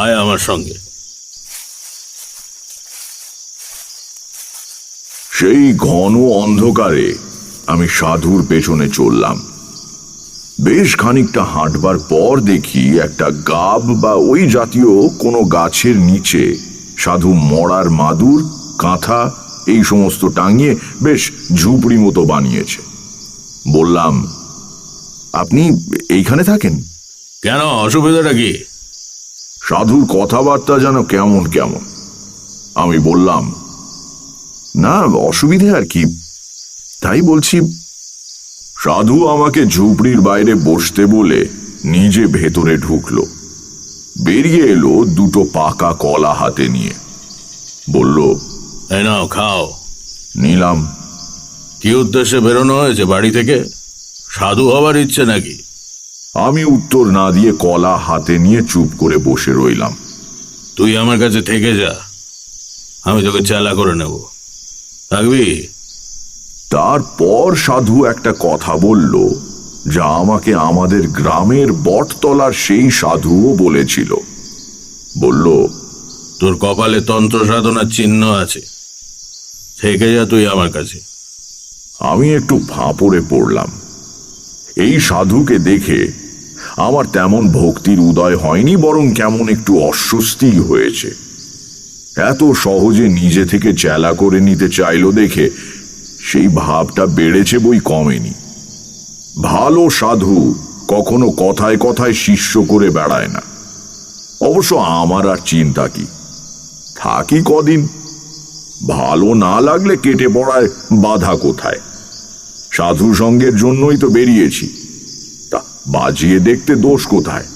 আয় আমার সঙ্গে। সেই ঘন অন্ধকারে আমি সাধুর পেছনে চললাম। বেশ খানিকটা হাঁটবার পর দেখি একটা গাব বা ওই জাতীয় কোনো গাছের নিচে সাধু মরার মাদুর, কাঁথা এই সমস্ত টাঙিয়ে বেশ ঝুপড়ি মতো বানিয়েছে। বললাম, আপনি এইখানে থাকেন? কেন, অসুবিধাটা কি? সাধুর কথাবার্তা যেন কেমন কেমন। আমি বললাম, না অসুবিধে আর কি, তাই বলছি। সাধু আমাকে ঝুপড়ির বাইরে বসতে বলে নিজে ভেতরে ঢুকলো। বেরিয়ে এলো দুটো পাকা কলা হাতে নিয়ে। বলল, এই নাও, খাও। নিলাম। কি উদ্দেশ্যে বেরোনো হয়েছে বাড়ি থেকে? সাধু হবার ইচ্ছে নাকি? আমি উত্তর না দিয়ে কলা হাতে নিয়ে চুপ করে বসে রইলাম। তুই আমার কাছে থেকে যা, আমি তোকে চেলা করে নেব। থাকবি? তারপর সাধু একটা কথা বলল, যা আমাকে আমাদের গ্রামের বটতলার সেই সাধুও বলেছিল। বলল, তোর কপালে তন্ত্র সাধনার চিহ্ন আছে, থেকে যা তুই আমার কাছে। আমি একটু ফাঁপড়ে পড়লাম। এই সাধুকে দেখে আমার তেমন ভক্তির উদয় হয়নি, বরং কেমন একটু অস্বস্তি হয়েছে। এত সহজে নিজে থেকে চেলা করে নিতে চাইলো দেখে সেই ভাবটা বেড়েছে বই কমেনি। ভালো সাধু কখনো কথায় কথায় শিষ্য করে বেড়ায় না। অবশ্য আমার আর চিন্তা কি, থাকি কদিন, ভালো না লাগলে কেটে পড়ায় বাধা কোথায়? সাধু সঙ্গের জন্যই তো বেরিয়েছি, তা বাজিয়ে দেখতে দোষ কোথায়?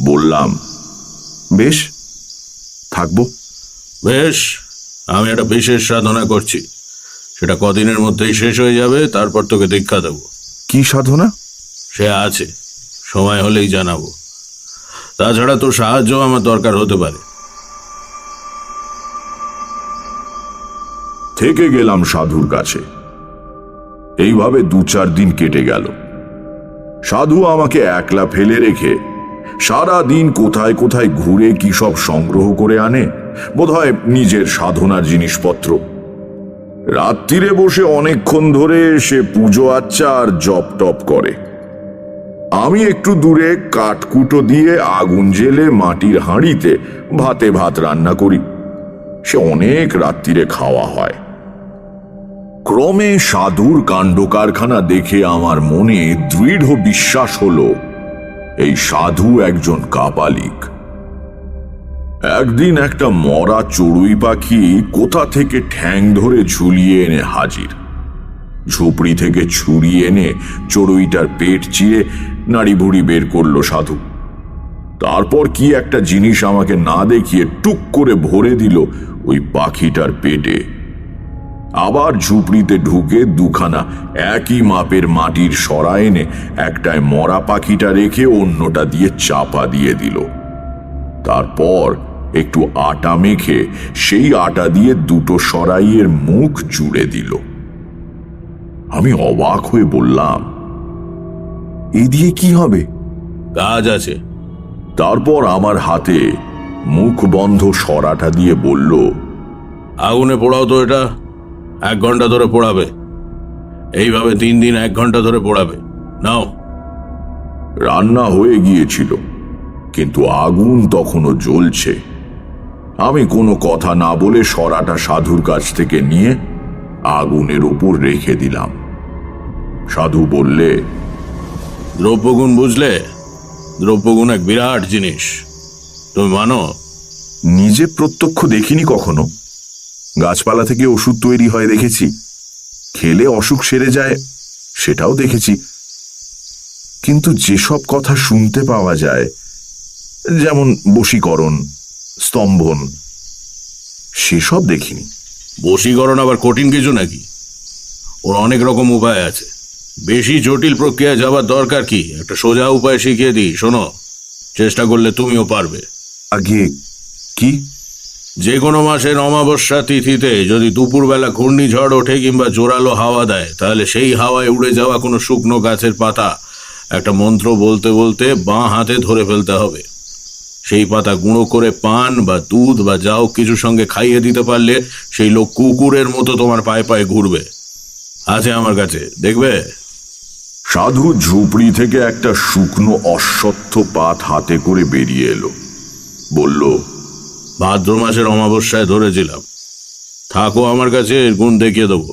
বললাম, বেশ, থাকবো। বেশ, আমি একটা বিশেষ সাধনা করছি, সেটা কদিনের মধ্যেই শেষ হয়ে যাবে, তারপর তোকে দীক্ষা দেবো। কি সাধনা? সে আছে, সময় হলেই জানাবো। তাছাড়া তোর সাহায্য আমার দরকার হতে পারে। থেকে গেলাম সাধুর কাছে। এইভাবে 2-4 দিন কেটে গেল। সাধু আমাকে একলা ফেলে রেখে সারা দিন কোথায় কোথায় ঘুরে কি সব সংগ্রহ করে আনে, বোধহয় নিজের সাধনার জিনিসপত্র। রাত্রিরে বসে অনেকক্ষণ ধরে সে পুজো আচ্চা আর জপ টপ করে। আমি একটু দূরে কাঠকুটো দিয়ে আগুন জেলে মাটির হাঁড়িতে ভাতে ভাত রান্না করি। সে অনেক রাত্রিরে খাওয়া হয়। ক্রমে সাধুর কাণ্ড কারখানা দেখে আমার মনে দৃঢ় বিশ্বাস হলো, এই সাধু একজন কাপালিক। একদিন একটা মরা চড়ুই পাখি কোথা থেকে ঠ্যাং ধরে ঝুলিয়ে এনে হাজির। ঝুপড়ি থেকে ছুরি এনে চড়ুইটার পেট চিরে নাড়ি ভুড়ি বের করলো সাধু। তারপর কি একটা জিনিস আমাকে না দেখিয়ে টুক করে ভরে দিল ওই পাখিটার পেটে। আবার ঝুপড়িতে ঢুকে দুখানা একই মাপের মাটির সরা এনে একটায় মরা পাখিটা রেখে অন্যটা দিয়ে চাপা দিয়ে দিল। তারপর একটু আটা মেখে সেই আটা দিয়ে দুটো সরাইয়ের মুখ জুড়ে দিল। আমি অবাক হয়ে বললাম, এই দিয়ে কি হবে? কাজ আছে। তারপর আমার হাতে মুখ বন্ধ সরাটা দিয়ে বলল, আগুনে পোড়াও তো, এটা 1 ঘন্টা ধরে পোড়াবে। এইভাবে 3 দিন 1 ঘন্টা ধরে পোড়াবে। নাও। রান্না হয়ে গিয়েছিল, কিন্তু আগুন তখনও জ্বলছে। আমি কোনো কথা না বলে সরাটা সাধুর কাছ থেকে নিয়ে আগুনের উপর রেখে দিলাম। সাধু বললে, দ্রব্যগুণ বুঝলে? দ্রব্যগুণ এক বিরাট জিনিস, তুমি মানো? নিজে প্রত্যক্ষ দেখিনি কখনো। গাছপালা থেকে ওষুধ তৈরি হয় দেখেছি, খেলে অসুখ সেরে যায় সেটাও দেখেছি, কিন্তু যেসব কথা শুনতে পাওয়া যায়, যেমন বশীকরণ, স্তম্ভন, সেসব দেখিনি। বশীকরণ আবার কঠিন কিছু নাকি? ওর অনেক রকম উপায় আছে। বেশি জটিল প্রক্রিয়া যাবার দরকার কি? একটা সোজা উপায় শিখিয়ে দিই, শোনো। চেষ্টা করলে তুমিও পারবে। আগে কি? যে কোনো মাসের অমাবস্যা তিথিতে যদি দুপুরবেলা ঘূর্ণিঝড় ওঠে কিংবা জোরালো হাওয়া দেয়, তাহলে সেই হাওয়ায় উড়ে যাওয়া কোনো শুকনো গাছের পাতা একটা মন্ত্র বলতে বলতে বাঁ হাতে ধরে ফেলতে হবে। সেই পাতা গুঁড়ো করে পান বা দুধ বা যাও কিছুর সঙ্গে খাইয়ে দিতে পারলে সেই লোক কুকুরের মতো তোমার পায়ে পায়ে ঘুরবে। আছে আমার কাছে, দেখবে? সাধু ঝুপড়ি থেকে একটা শুকনো অশ্বত্থ পাত হাতে করে বেরিয়ে এলো। বলল, ভাদ্র মাসের অমাবস্যায় ধরেছিলাম, থাকো আমার কাছে, এর গুণ দেখিয়ে দেবো।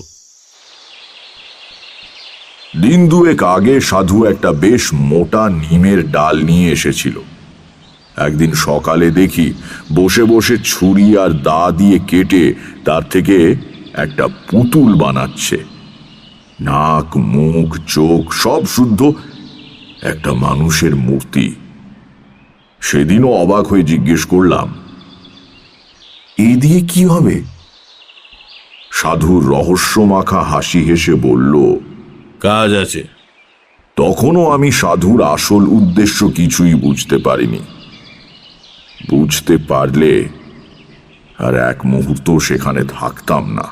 দিন দুয়েক আগে সাধু একটা বেশ মোটা নিমের ডাল নিয়ে এসেছিল। একদিন সকালে দেখি বসে বসে ছুরি আর দা দিয়ে কেটে তার থেকে একটা পুতুল বানাচ্ছে। নাক, মুখ, চোখ সব শুদ্ধ একটা মানুষের মূর্তি। সেদিনও অবাক হয়ে জিজ্ঞেস করলাম, এই দিয়ে কি হবে? সাধুর রহস্যমাখা হাসি হেসে বলল, কাজ আছে। তখনও আমি সাধুর আসল উদ্দেশ্য কিছুই বুঝতে পারিনি। বুঝতে পারলে আর এক মুহূর্ত সেখানে থাকতাম না।